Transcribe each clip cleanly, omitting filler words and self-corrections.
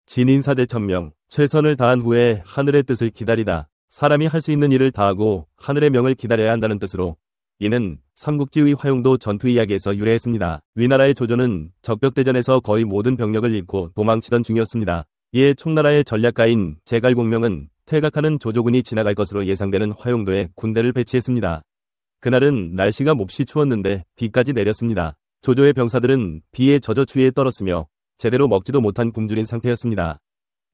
진인사대천명, 최선을 다한 후에 하늘의 뜻을 기다리다. 사람이 할 수 있는 일을 다하고 하늘의 명을 기다려야 한다는 뜻으로 이는 삼국지의 화용도 전투 이야기에서 유래했습니다. 위나라의 조조는 적벽대전에서 거의 모든 병력을 잃고 도망치던 중이었습니다. 이에 총나라의 전략가인 제갈공명은 퇴각하는 조조군이 지나갈 것으로 예상되는 화용도에 군대를 배치했습니다. 그날은 날씨가 몹시 추웠는데 비까지 내렸습니다. 조조의 병사들은 비에 젖어 추위에 떨었으며 제대로 먹지도 못한 굶주린 상태였습니다.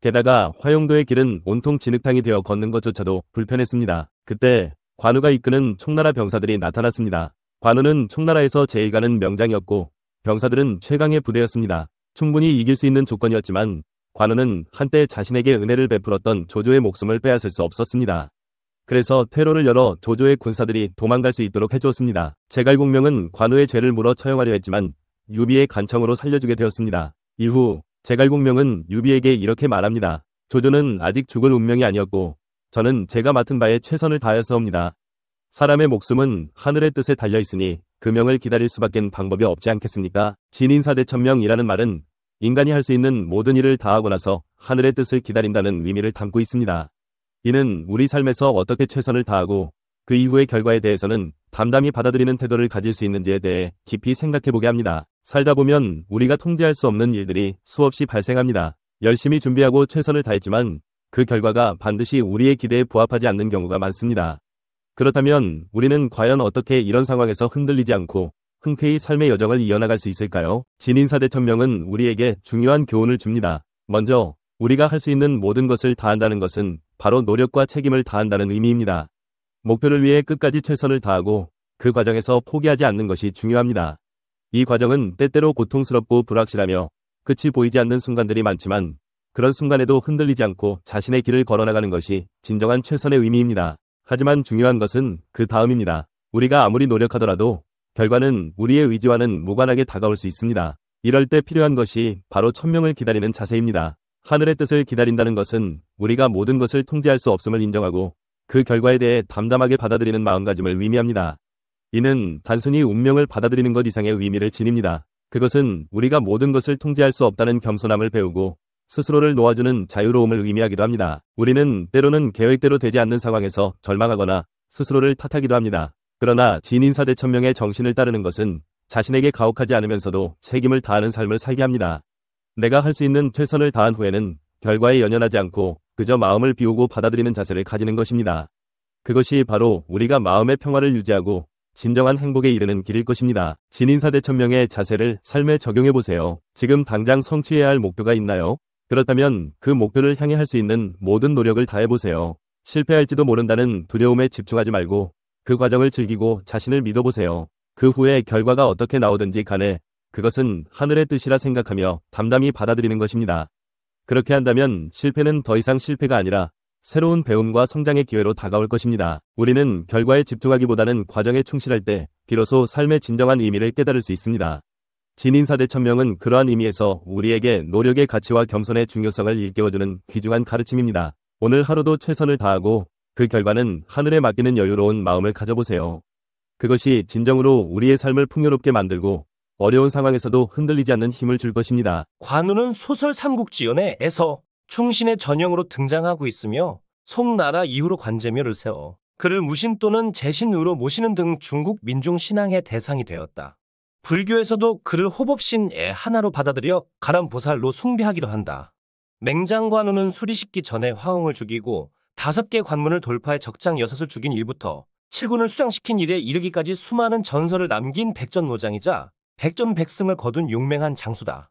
게다가 화용도의 길은 온통 진흙탕이 되어 걷는 것조차도 불편했습니다. 그때 관우가 이끄는 총나라 병사들이 나타났습니다. 관우는 총나라에서 제일 가는 명장이었고 병사들은 최강의 부대였습니다. 충분히 이길 수 있는 조건이었지만 관우는 한때 자신에게 은혜를 베풀었던 조조의 목숨을 빼앗을 수 없었습니다. 그래서 퇴로를 열어 조조의 군사들이 도망갈 수 있도록 해주었습니다. 제갈공명은 관우의 죄를 물어 처형하려 했지만 유비의 간청으로 살려주게 되었습니다. 이후 제갈공명은 유비에게 이렇게 말합니다. 조조는 아직 죽을 운명이 아니었고 저는 제가 맡은 바에 최선을 다하였사옵니다. 사람의 목숨은 하늘의 뜻에 달려있으니 그 명을 기다릴 수밖엔 방법이 없지 않겠습니까? 진인사대천명이라는 말은 인간이 할 수 있는 모든 일을 다하고 나서 하늘의 뜻을 기다린다는 의미를 담고 있습니다. 이는 우리 삶에서 어떻게 최선을 다하고 그 이후의 결과에 대해서는 담담히 받아들이는 태도를 가질 수 있는지에 대해 깊이 생각해보게 합니다. 살다 보면 우리가 통제할 수 없는 일들이 수없이 발생합니다. 열심히 준비하고 최선을 다했지만 그 결과가 반드시 우리의 기대에 부합하지 않는 경우가 많습니다. 그렇다면 우리는 과연 어떻게 이런 상황에서 흔들리지 않고 흔쾌히 삶의 여정을 이어나갈 수 있을까요? 진인사대천명은 우리에게 중요한 교훈을 줍니다. 먼저 우리가 할 수 있는 모든 것을 다한다는 것은 바로 노력과 책임을 다한다는 의미입니다. 목표를 위해 끝까지 최선을 다하고 그 과정에서 포기하지 않는 것이 중요합니다. 이 과정은 때때로 고통스럽고 불확실하며 끝이 보이지 않는 순간들이 많지만 그런 순간에도 흔들리지 않고 자신의 길을 걸어나가는 것이 진정한 최선의 의미입니다. 하지만 중요한 것은 그 다음입니다. 우리가 아무리 노력하더라도 결과는 우리의 의지와는 무관하게 다가올 수 있습니다. 이럴 때 필요한 것이 바로 천명을 기다리는 자세입니다. 하늘의 뜻을 기다린다는 것은 우리가 모든 것을 통제할 수 없음을 인정하고 그 결과에 대해 담담하게 받아들이는 마음가짐을 의미합니다. 이는 단순히 운명을 받아들이는 것 이상의 의미를 지닙니다. 그것은 우리가 모든 것을 통제할 수 없다는 겸손함을 배우고 스스로를 놓아주는 자유로움을 의미하기도 합니다. 우리는 때로는 계획대로 되지 않는 상황에서 절망하거나 스스로를 탓하기도 합니다. 그러나 진인사대천명의 정신을 따르는 것은 자신에게 가혹하지 않으면서도 책임을 다하는 삶을 살게 합니다. 내가 할 수 있는 최선을 다한 후에는 결과에 연연하지 않고 그저 마음을 비우고 받아들이는 자세를 가지는 것입니다. 그것이 바로 우리가 마음의 평화를 유지하고 진정한 행복에 이르는 길일 것입니다. 진인사대천명의 자세를 삶에 적용해보세요. 지금 당장 성취해야 할 목표가 있나요? 그렇다면 그 목표를 향해 할 수 있는 모든 노력을 다해보세요. 실패할지도 모른다는 두려움에 집중하지 말고 그 과정을 즐기고 자신을 믿어보세요. 그 후에 결과가 어떻게 나오든지 간에 그것은 하늘의 뜻이라 생각하며 담담히 받아들이는 것입니다. 그렇게 한다면 실패는 더 이상 실패가 아니라 새로운 배움과 성장의 기회로 다가올 것입니다. 우리는 결과에 집중하기보다는 과정에 충실할 때 비로소 삶의 진정한 의미를 깨달을 수 있습니다. 진인사대천명은 그러한 의미에서 우리에게 노력의 가치와 겸손의 중요성을 일깨워주는 귀중한 가르침입니다. 오늘 하루도 최선을 다하고 그 결과는 하늘에 맡기는 여유로운 마음을 가져보세요. 그것이 진정으로 우리의 삶을 풍요롭게 만들고 어려운 상황에서도 흔들리지 않는 힘을 줄 것입니다. 관우는 소설 삼국지연에서 충신의 전형으로 등장하고 있으며 송나라 이후로 관제묘를 세워 그를 무신 또는 제신으로 모시는 등 중국 민중 신앙의 대상이 되었다. 불교에서도 그를 호법신의 하나로 받아들여 가람보살로 숭배하기도 한다. 맹장관우는 수리십기 전에 화웅을 죽이고 5개 관문을 돌파해 적장 6을 죽인 일부터 7군을 수장시킨 일에 이르기까지 수많은 전설을 남긴 백전노장이자 백전백승을 거둔 용맹한 장수다.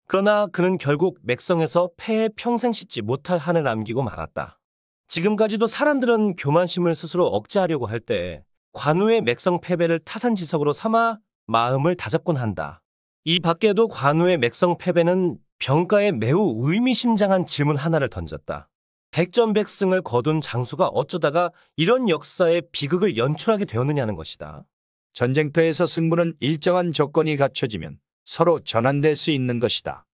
그러나 그는 결국 맥성에서 패에 평생 씻지 못할 한을 남기고 말았다. 지금까지도 사람들은 교만심을 스스로 억제하려고 할 때 관우의 맥성 패배를 타산지석으로 삼아 마음을 다잡곤 한다. 이 밖에도 관우의 맥성 패배는 병가에 매우 의미심장한 질문 하나를 던졌다. 백전백승을 거둔 장수가 어쩌다가 이런 역사의 비극을 연출하게 되었느냐는 것이다. 전쟁터에서 승부는 일정한 조건이 갖춰지면 서로 전환될 수 있는 것이다.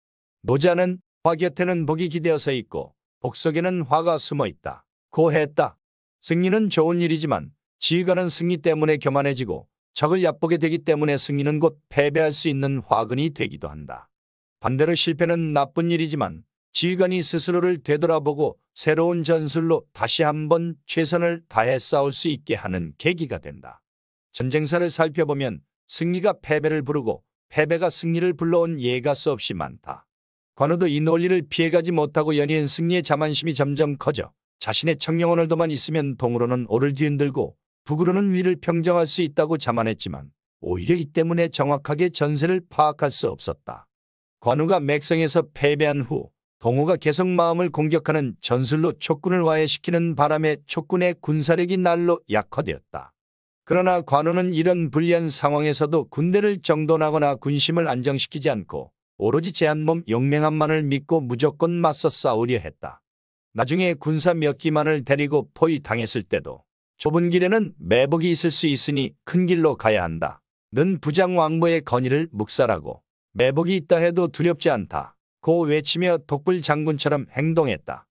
노자는 화 곁에는 복이 기대어서 있고 복 속에는 화가 숨어 있다. 고했다. 승리는 좋은 일이지만 지휘관은 승리 때문에 교만해지고 적을 얕보게 되기 때문에 승리는 곧 패배할 수 있는 화근이 되기도 한다. 반대로 실패는 나쁜 일이지만 지휘관이 스스로를 되돌아보고 새로운 전술로 다시 한번 최선을 다해 싸울 수 있게 하는 계기가 된다. 전쟁사를 살펴보면 승리가 패배를 부르고 패배가 승리를 불러온 예가 수없이 많다. 관우도 이 논리를 피해가지 못하고 연이은 승리의 자만심이 점점 커져 자신의 청령언을 도만 있으면 동으로는 오를 뒤흔들고 북으로는 위를 평정할 수 있다고 자만했지만 오히려 이 때문에 정확하게 전세를 파악할 수 없었다. 관우가 맥성에서 패배한 후 동호가 계속 마음을 공격하는 전술로 촉군을 와해시키는 바람에 촉군의 군사력이 날로 약화되었다. 그러나 관우는 이런 불리한 상황에서도 군대를 정돈하거나 군심을 안정시키지 않고 오로지 제 한 몸 용맹함만을 믿고 무조건 맞서 싸우려 했다. 나중에 군사 몇 기만을 데리고 포위당했을 때도 좁은 길에는 매복이 있을 수 있으니 큰 길로 가야 한다. 는 부장왕보의 건의를 묵살하고 매복이 있다 해도 두렵지 않다. 고 외치며 독불 장군처럼 행동했다.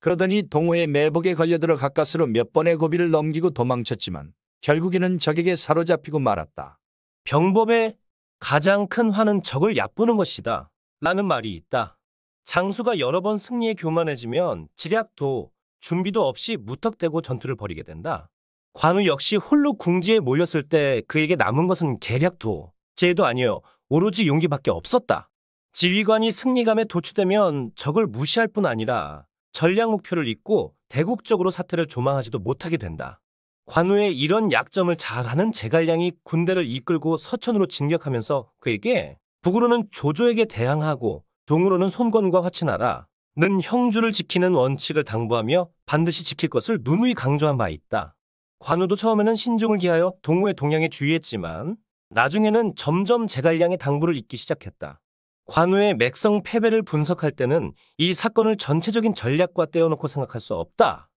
그러더니 동호의 매복에 걸려들어 가까스로 몇 번의 고비를 넘기고 도망쳤지만 결국에는 적에게 사로잡히고 말았다. 병법의 가장 큰 화는 적을 얕보는 것이다. 라는 말이 있다. 장수가 여러 번 승리에 교만해지면 지략도 준비도 없이 무턱대고 전투를 벌이게 된다. 관우 역시 홀로 궁지에 몰렸을 때 그에게 남은 것은 계략도 제도 아니요 오로지 용기밖에 없었다. 지휘관이 승리감에 도취되면 적을 무시할 뿐 아니라 전략 목표를 잊고 대국적으로 사태를 조망하지도 못하게 된다. 관우의 이런 약점을 잘 아는 제갈량이 군대를 이끌고 서천으로 진격하면서 그에게 북으로는 조조에게 대항하고 동으로는 손권과 화친하라 는 형주를 지키는 원칙을 당부하며 반드시 지킬 것을 누누이 강조한 바 있다. 관우도 처음에는 신중을 기하여 동호의 동향에 주의했지만 나중에는 점점 제갈량의 당부를 잊기 시작했다. 관우의 맥성 패배를 분석할 때는 이 사건을 전체적인 전략과 떼어놓고 생각할 수 없다.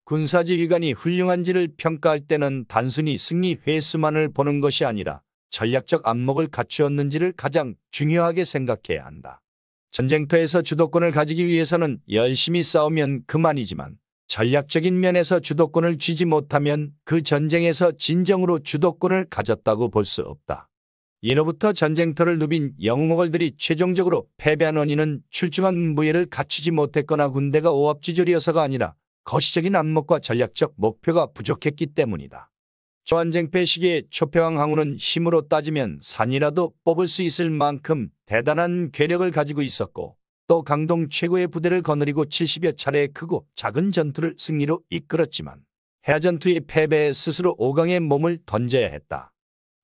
군사지휘관이 훌륭한지를 평가할 때는 단순히 승리 횟수만을 보는 것이 아니라 전략적 안목을 갖추었는지를 가장 중요하게 생각해야 한다. 전쟁터에서 주도권을 가지기 위해서는 열심히 싸우면 그만이지만 전략적인 면에서 주도권을 쥐지 못하면 그 전쟁에서 진정으로 주도권을 가졌다고 볼 수 없다. 예로부터 전쟁터를 누빈 영웅모걸들이 최종적으로 패배한 원인은 출중한 무예를 갖추지 못했거나 군대가 오합지졸이어서가 아니라 거시적인 안목과 전략적 목표가 부족했기 때문이다. 조한쟁패 시기에 초패왕 항우는 힘으로 따지면 산이라도 뽑을 수 있을 만큼 대단한 괴력을 가지고 있었고 또 강동 최고의 부대를 거느리고 70여 차례의 크고 작은 전투를 승리로 이끌었지만 해전투의 패배에 스스로 5강의 몸을 던져야 했다.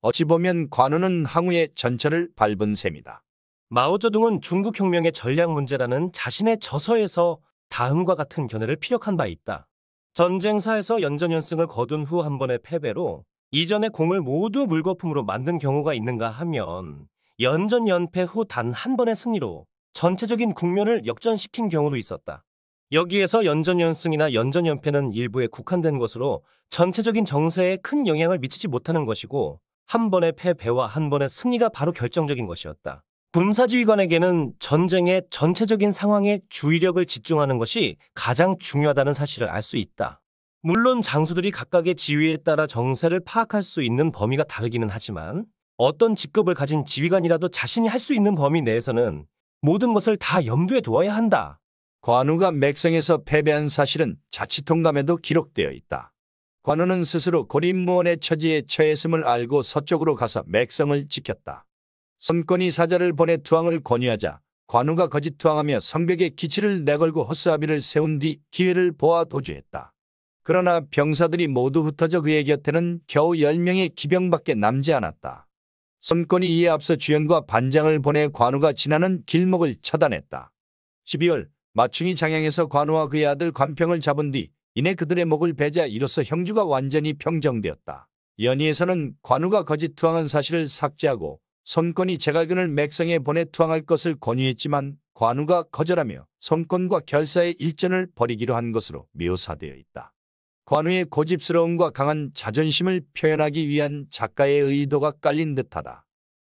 어찌 보면 관우는 항우의 전철을 밟은 셈이다. 마오쩌둥은 중국혁명의 전략 문제라는 자신의 저서에서 다음과 같은 견해를 피력한 바 있다. 전쟁사에서 연전연승을 거둔 후 한 번의 패배로 이전의 공을 모두 물거품으로 만든 경우가 있는가 하면 연전연패 후 단 한 번의 승리로 전체적인 국면을 역전시킨 경우도 있었다. 여기에서 연전연승이나 연전연패는 일부에 국한된 것으로 전체적인 정세에 큰 영향을 미치지 못하는 것이고 한 번의 패배와 한 번의 승리가 바로 결정적인 것이었다. 군사지휘관에게는 전쟁의 전체적인 상황에 주의력을 집중하는 것이 가장 중요하다는 사실을 알 수 있다. 물론 장수들이 각각의 지위에 따라 정세를 파악할 수 있는 범위가 다르기는 하지만 어떤 직급을 가진 지휘관이라도 자신이 할 수 있는 범위 내에서는 모든 것을 다 염두에 두어야 한다. 관우가 맥성에서 패배한 사실은 자치통감에도 기록되어 있다. 관우는 스스로 고립무원의 처지에 처했음을 알고 서쪽으로 가서 맥성을 지켰다. 손권이 사자를 보내 투항을 권유하자 관우가 거짓 투항하며 성벽에 기치를 내걸고 허수아비를 세운 뒤 기회를 보아 도주했다. 그러나 병사들이 모두 흩어져 그의 곁에는 겨우 10명의 기병밖에 남지 않았다. 손권이 이에 앞서 주연과 반장을 보내 관우가 지나는 길목을 차단했다. 12월 마충이 장양에서 관우와 그의 아들 관평을 잡은 뒤 이내 그들의 목을 베자 이로써 형주가 완전히 평정되었다. 연희에서는 관우가 거짓 투항한 사실을 삭제하고 손권이 제갈근을 맥성에 보내 투항할 것을 권유했지만 관우가 거절하며 손권과 결사의 일전을 벌이기로 한 것으로 묘사되어 있다. 관우의 고집스러움과 강한 자존심을 표현하기 위한 작가의 의도가 깔린 듯하다.